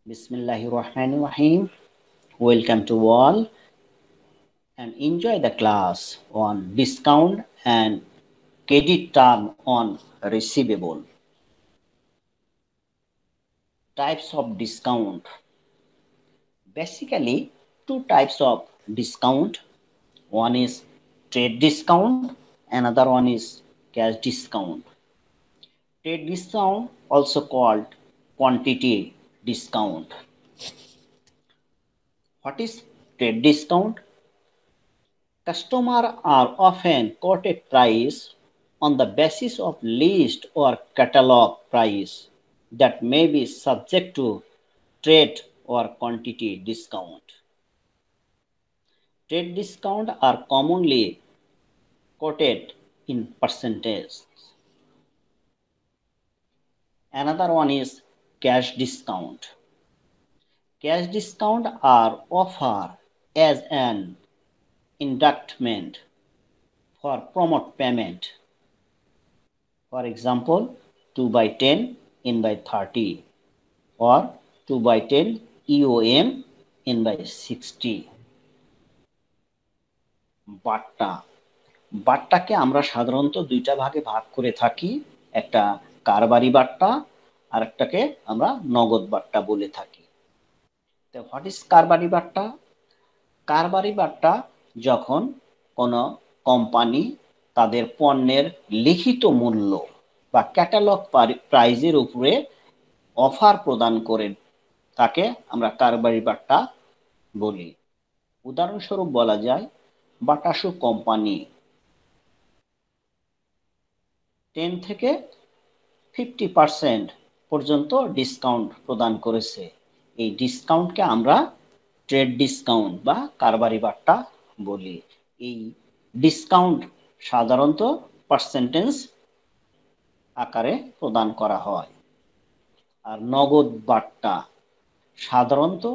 Bismillahirrahmanirrahim. Welcome to all and enjoy the class on discount and credit term on receivable. Types of discount. Basically, two types of discount. One is trade discount, another one is cash discount. Trade discount also called quantity discount. What is trade discount? Customers are often quoted price on the basis of list or catalog price that may be subject to trade or quantity discount. Trade discount are commonly quoted in percentage. Another one is cash discount. Cash discount are offered as an inducement for promote payment. For example, 2 by 10 n by 30 or 2 by 10 EOM n by 60. বাট্টা বাট্টাকে আমরা সাধারণত দুইটা ভাগে ভাগ করে থাকি, একটা কারবারি বাট্টা আর একটাকে আমরা নগদ বাট্টা বলে থাকি। তো হোয়াট ইজ কারবারি বাট্টা? কারবারি বাট্টা যখন কোনো কোম্পানি তাদের পণ্যের লিখিত মূল্য বা ক্যাটালগ প্রাইজের উপরে অফার প্রদান করেন, তাকে আমরা কারবারি বাট্টা বলি। উদাহরণস্বরূপ বলা যায় বাটা শু কোম্পানি 10 থেকে 50% পর্যন্ত ডিসকাউন্ট প্রদান করেছে। এই ডিসকাউন্টকে আমরা ট্রেড ডিসকাউন্ট বা কারবারি বাট্টা বলি। এই ডিসকাউন্ট সাধারণত পার্সেন্টেজ আকারে প্রদান করা হয়। আর নগদ বাট্টা সাধারণত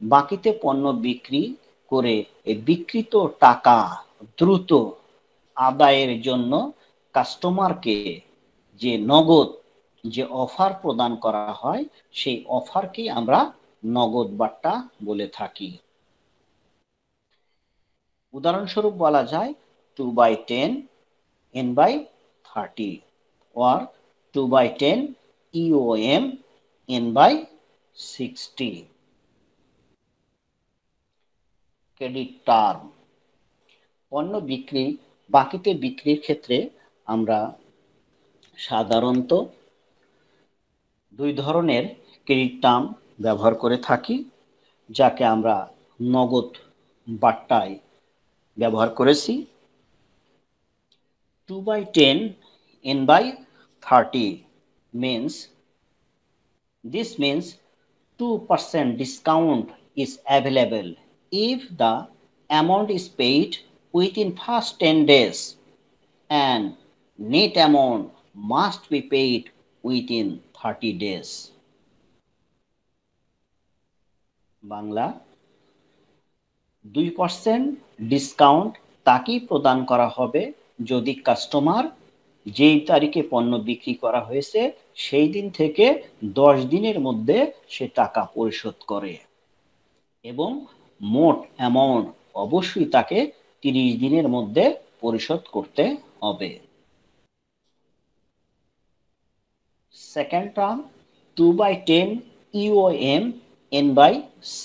বাকিতে পণ্য বিক্রি করে এই বিক্রিত টাকা দ্রুত আদায়ের জন্য কাস্টমারকে যে নগদ যে অফার প্রদান করা হয়, সেই অফারকেই আমরা নগদ বাট্টা বলে থাকি। উদাহরণস্বরূপ বলা যায় 2 by 10 n by 30 or 2 by 10 EOM n by 60. Credit term. পণ্য বিক্রি বাকিতে বিক্রির ক্ষেত্রে আমরা সাধারণত দুই ধরনের ক্রেডিট টার্ম ব্যবহার করে থাকি, যাকে আমরা নগদ বাট্টায় ব্যবহার করেছি। 2 by 10 n by 30 means 2% discount is available if the amount is paid within first 10 days and net amount must be paid within 30 days. Bangla, 2% discount তাকেই প্রদান করা হবে যদি কাস্টমার যেই তারিখে পণ্য বিক্রি করা হয়েছে সেই দিন থেকে 10 দিনের মধ্যে সে টাকা পরিশোধ করে, এবং মোট অ্যামাউন্ট অবশ্যই তাকে 30 দিনের মধ্যে পরিশোধ করতে হবে। Second term 2 by 10 EOM n by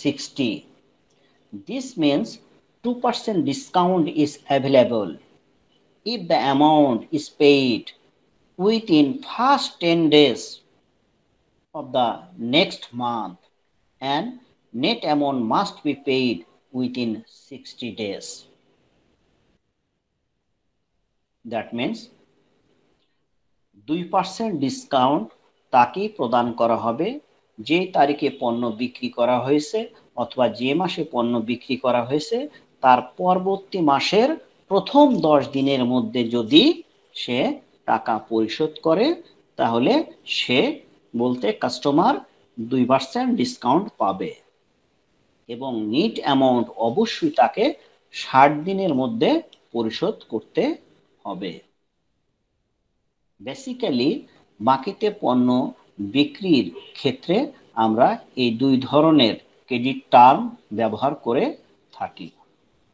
60. This means 2% discount is available if the amount is paid within first 10 days of the next month and net amount must be paid within 60 days. That means 2% discount তাকেই প্রদান করা হবে যে তারিখে পণ্য বিক্রি করা হয়েছে অথবা যে মাসে পণ্য বিক্রি করা হয়েছে তার পরবর্তী মাসের প্রথম 10 দিনের মধ্যে যদি সে টাকা পরিশোধ করে, তাহলে সে বলতে কাস্টমার 2% ডিসকাউন্ট পাবে এবং নিট অ্যামাউন্ট অবশ্যই তাকে 60 দিনের মধ্যে পরিশোধ করতে হবে। বেসিক্যালি বাকিতে পণ্য বিক্রির ক্ষেত্রে আমরা এই দুই ধরনের ক্রেডিট টার্ম ব্যবহার করে থাকি।